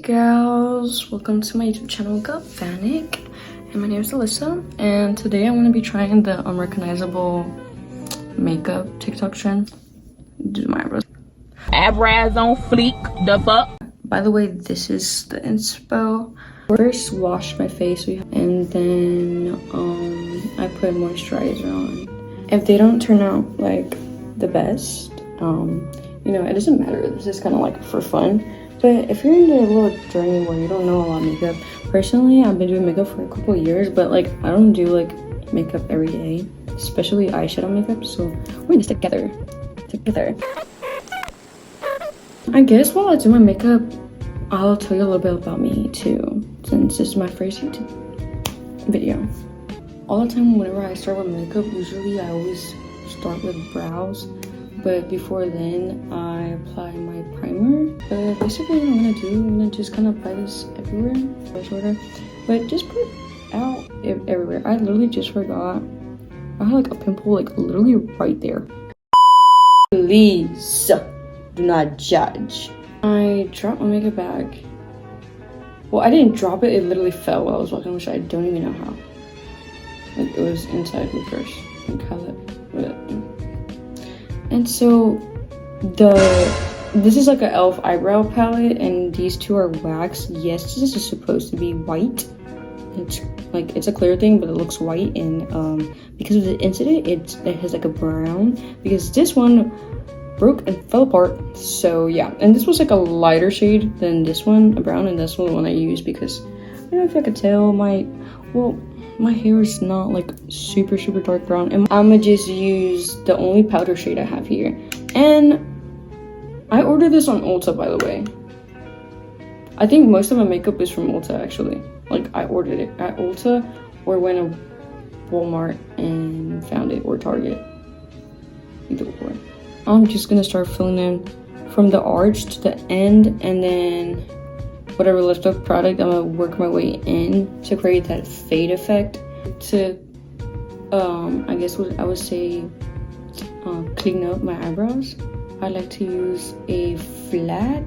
gals, welcome to my YouTube channel Galvanic, and my name is Alyssa, and today I'm going to be trying the Unrecognizable Makeup TikTok trend. Do my eyebrows. Eyebrows on fleek, the fuck. By the way, this is the inspo. First wash my face and then I put moisturizer on. If they don't turn out like the best, you know, it doesn't matter. This is kind of like for fun. But if you're in a little journey where you don't know a lot of makeup, personally, I've been doing makeup for a couple of years, but like I don't do like makeup every day, especially eyeshadow makeup. So we're in this together. I guess while I do my makeup, I'll tell you a little bit about me too, since this is my first YouTube video. All the time whenever I start with makeup, usually I always start with brows. But before then, I apply my primer. But basically what I'm gonna do, I'm gonna just kind of apply this everywhere, but just put it out everywhere. I literally just forgot. I had like a pimple like literally right there. Please do not judge. I dropped my makeup bag. Well, I didn't drop it, it literally fell while I was walking, which I don't even know how. Like it was inside my purse. And so this is like an e.l.f. eyebrow palette, and these two are wax. Yes, this is supposed to be white. It's like it's a clear thing, but it looks white, and because of the incident, it has like a brown, because this one broke and fell apart. So yeah, and this was like a lighter shade than this one, a brown, and that's the one I used because I don't know if I could tell my hair is not like super dark brown, and I'ma just use the only powder shade I have here. And I ordered this on Ulta, by the way. I think most of my makeup is from Ulta actually. Like I ordered it at Ulta or went to Walmart and found it, or Target, either or. I'm just gonna start filling in from the arch to the end, and then whatever left of product, I'm gonna work my way in to create that fade effect to I guess what I would say clean up my eyebrows. I like to use a flat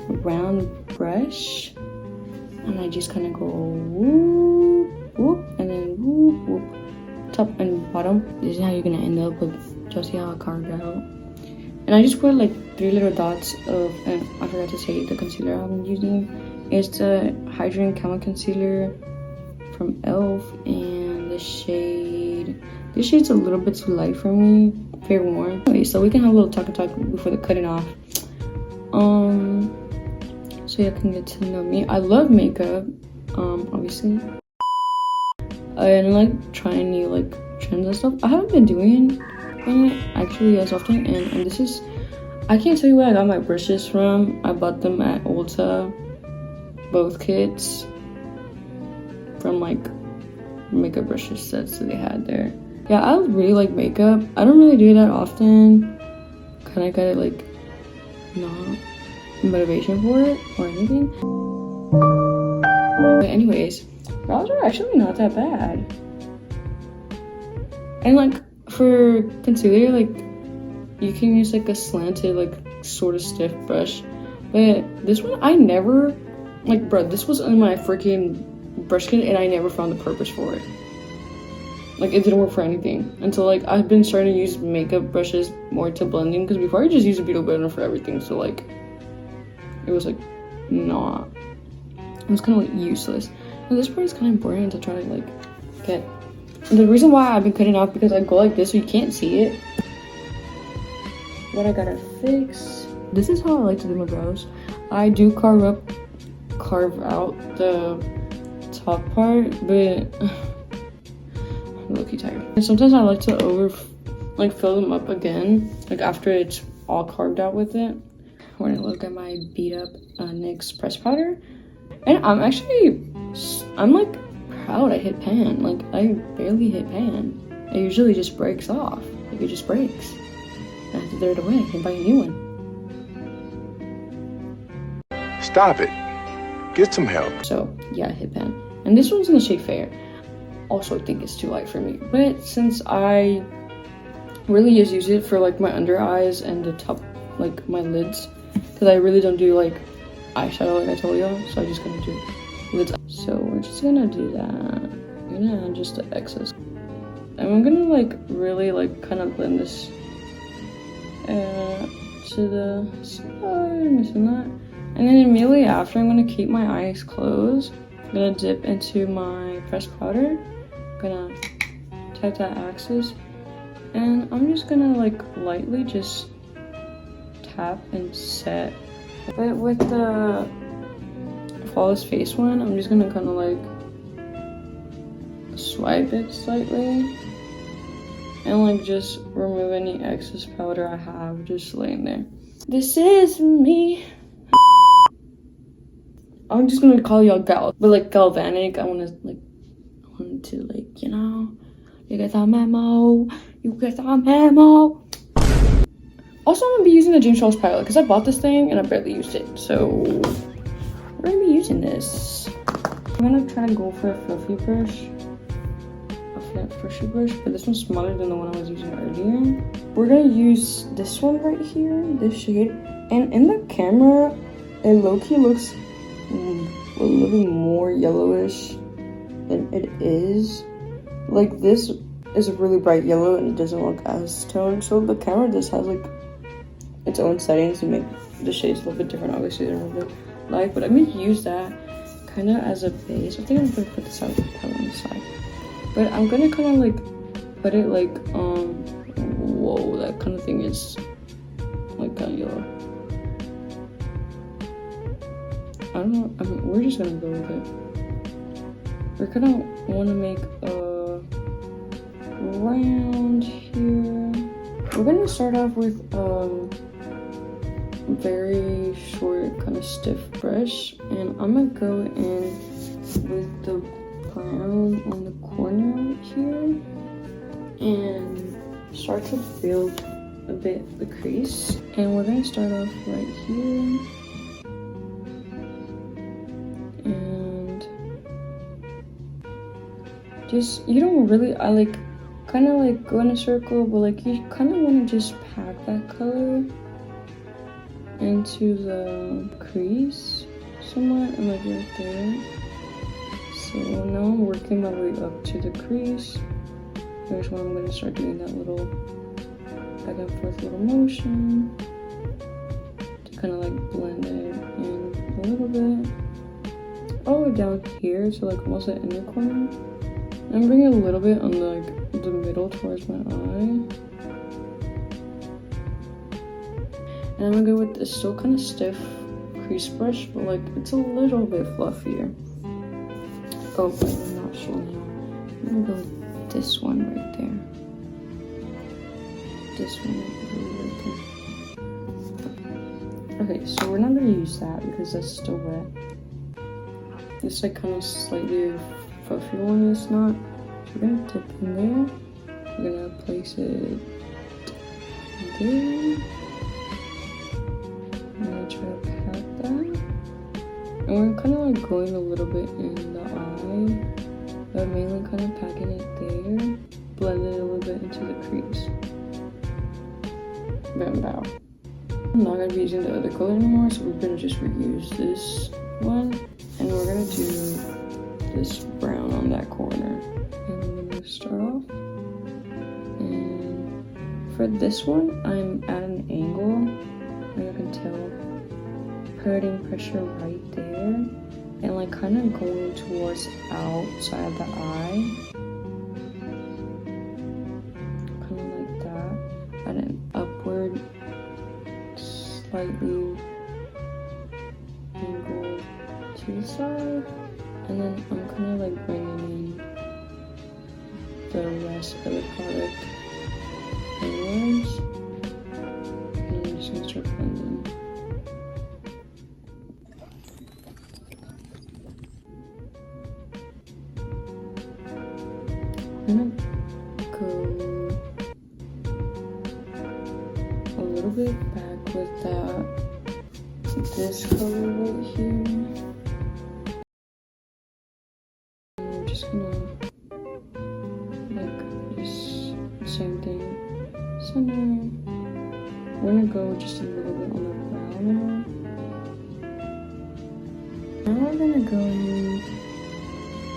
round brush, and I just kind of go whoop whoop and then whoop whoop, top and bottom. This is how you're gonna end up with just how I carved out. And I just put like 3 little dots of, and I forgot to say the concealer I'm using. It's the Hydrating Camo Concealer from e.l.f. and the shade, this shade's a little bit too light for me, fair warm. Okay, so we can have a little talk before the cutting off. So you can get to know me. I love makeup, obviously. And I like trying new like trends and stuff. I haven't been doing it actually as often, and this is, I can't tell you where I got my brushes from. I bought them at Ulta, both kits, from like makeup brushes sets that they had there. Yeah, I really like makeup. I don't really do it that often. Kind of got like not motivation for it or anything. But anyways, brows are actually not that bad. And like for concealer, like you can use like a slanted, like sort of stiff brush, but this one I never, like, bro, this was in my freaking brush kit and I never found the purpose for it. Like it didn't work for anything until like I've been starting to use makeup brushes more to blending, because before I just used a beauty blender for everything, so like it was like not, it was kind of like useless. And this part is kind of important to try to like get. And the reason why I've been cutting off, because I go like this so you can't see it. What I gotta fix, this is how I like to do my brows. I do carve out the top part, but I'm low-key tired. And sometimes I like to fill them up again, like after it's all carved out with it. We're gonna look at my beat up NYX press powder, and I'm like proud I hit pan. Like I barely hit pan. It usually just breaks off. Like it just breaks. I have to throw it away and buy a new one. Stop it. Get some help. So yeah, I hit pan. And this one's in the shade Fair. Also think it's too light for me. But since I really just use it for like my under eyes and the top, like my lids, because I really don't do like eyeshadow like I told y'all, so I'm just gonna do lids. So we're just gonna do that. I'm gonna add just the excess. And I'm gonna like really like kind of blend this to the side and this and that. And then immediately after, I'm gonna keep my eyes closed. I'm gonna dip into my pressed powder. I'm gonna type that axis. And I'm just gonna like lightly just tap and set. But with the Flawless Face one, I'm just gonna kind of like swipe it slightly and like just remove any excess powder I have just laying there. This is me. I'm just gonna call y'all gal, but like galvanic. I want to like, you know, you get that memo. You get that memo. Also, I'm gonna be using the James Charles palette because I bought this thing and I barely used it. So we're gonna be using this. I'm gonna try to go for a fluffy brush. But this one's smaller than the one I was using earlier. We're gonna use this one right here, this shade. And in the camera, it low-key looks a little bit more yellowish than it is. Like this is a really bright yellow and it doesn't look as toned. So the camera just has like its own settings to make the shades a little bit different. Obviously they're a little bit light, but I'm gonna use that kind of as a base. I think I'm gonna put this out with the palette on the side. But I'm gonna kind of like put it like, whoa, that kind of thing is like kind of yellow. I don't know, I mean, we're just gonna go with it. We're gonna want to make a round here. We're gonna start off with very short, kind of stiff brush, and I'm gonna go in with the brown on the corner right here and start to build a bit the crease. And we're gonna start off right here and just, you don't really, I like kind of like go in a circle, but like you kind of want to just pack that color into the crease somewhat, and like right there. So now I'm working my way up to the crease. Here's when I'm going to start doing that little back and forth little motion to kind of like blend it in a little bit. All the way down here to like almost the inner corner. I'm bringing a little bit on like the middle towards my eye. And I'm gonna go with this still kind of stiff crease brush, but like it's a little bit fluffier. Oh, but I'm not showing you. I'm gonna go with this one right there. This one right there. Okay, so we're not gonna use that because that's still wet. This like kind of slightly fluffy one is not. So we're gonna dip in there. We're gonna place it there. I'm gonna try to pat that. And we're kind of like going a little bit in the eye, but mainly kind of packing it there. Blend it a little bit into the crease. Bam bow. I'm not gonna be using the other color anymore, so we're gonna just reuse this one. And we're gonna do this brown on that corner. And I'm gonna start off. And for this one, I'm at an angle. And you can tell, putting pressure right there. And like kind of going towards outside of the eye. Kind of like that. At an upward, slightly angle to the side, and then I'm kind of like bringing in the rest of the product inwards, and I'm just gonna start blending. I'm gonna go a little bit back with this color right here. Just gonna like just same thing center. We're gonna go just a little bit on the brown now, Now we're gonna go in.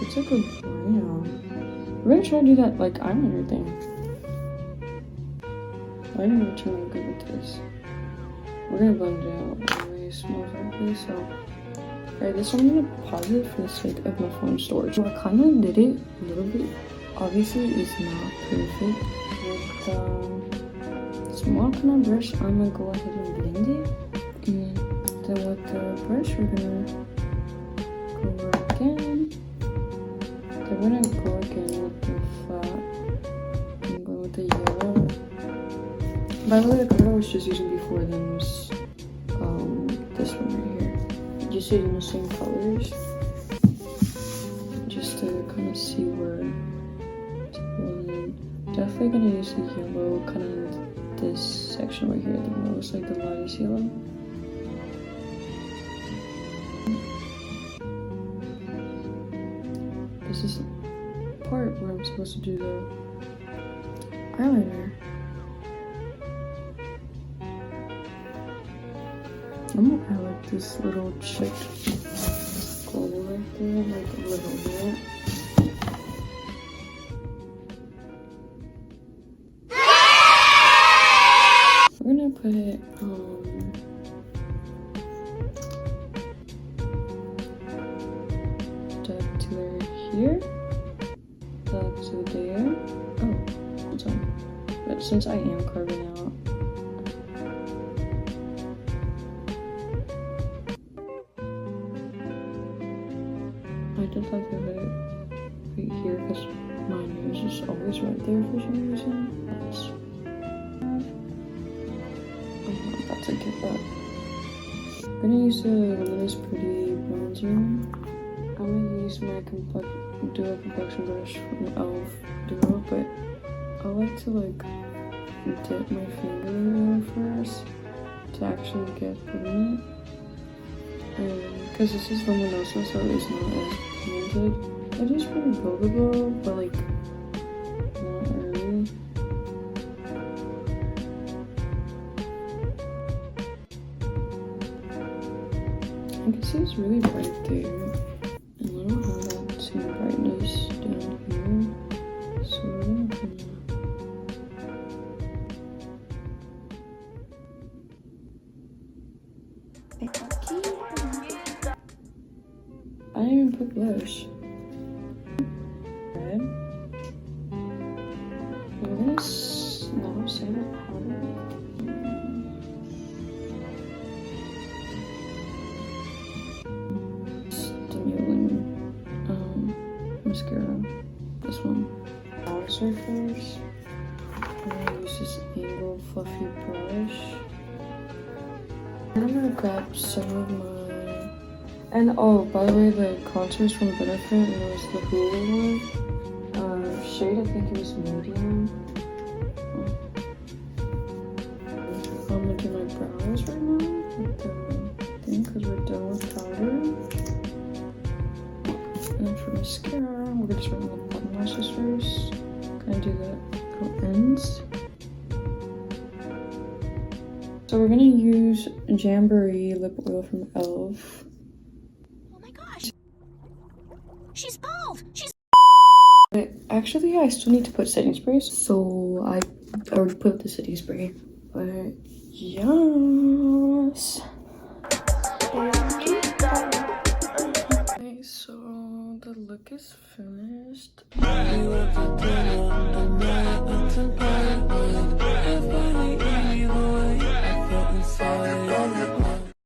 It's like a brown. We're gonna try to do that like eyeliner thing. I didn't really try to good with this. We're gonna blend it out anyways, most likely. So, alright, this one I'm gonna pause it for the sake of my phone storage. So I kind of did it a little bit. Obviously, it's not perfect. With small kind of brush, I'm gonna go ahead and blend it. And then with the brush, we're gonna go again. Then we're gonna go again with the flat. I'm going with the yellow. By the way, the color I was just using before then was this one right here. Just using the same colors, just to kind of see where to go in. Definitely gonna use the yellow, kind of this section right here, the most like the lightest yellow. This is the part where I'm supposed to do the eyeliner. I'm gonna add like this little checked gold right there, like a little bit. We're gonna put that to here, that to there. Oh, hold on. But since I am carving out, I just like to put it right here because my nose is always right there for some reason. I'm about to get that. I'm gonna use the Luminous Pretty bronzer. I'm gonna use my Duo complexion brush from Elf Duo, but I like to like dip my finger in there first to actually get pigment. Because this is luminosa, so it's not as pigmented. It is pretty buildable, but like not really. I can see it's really bright there, and I don't have that same brightness down here. So we're gonna I didn't even put blush. Red. We're gonna now say the powder. Stimulating mascara. This one. Bronzer first. I'm gonna use this angle fluffy brush. I'm gonna grab some of my. And oh, by the way, the contours from Benefit, and it was the Hulu one. Shade, I think it was medium. I'm gonna do my brows right now with the thing because we're done with powder. And then for mascara, we're gonna start with the bottom lashes first. Gonna do the ends. So we're gonna use Jamboree lip oil from Elf. She's bald! She's But actually, I still need to put setting spray, so I already put the setting spray. But yes. Okay, so the look is finished.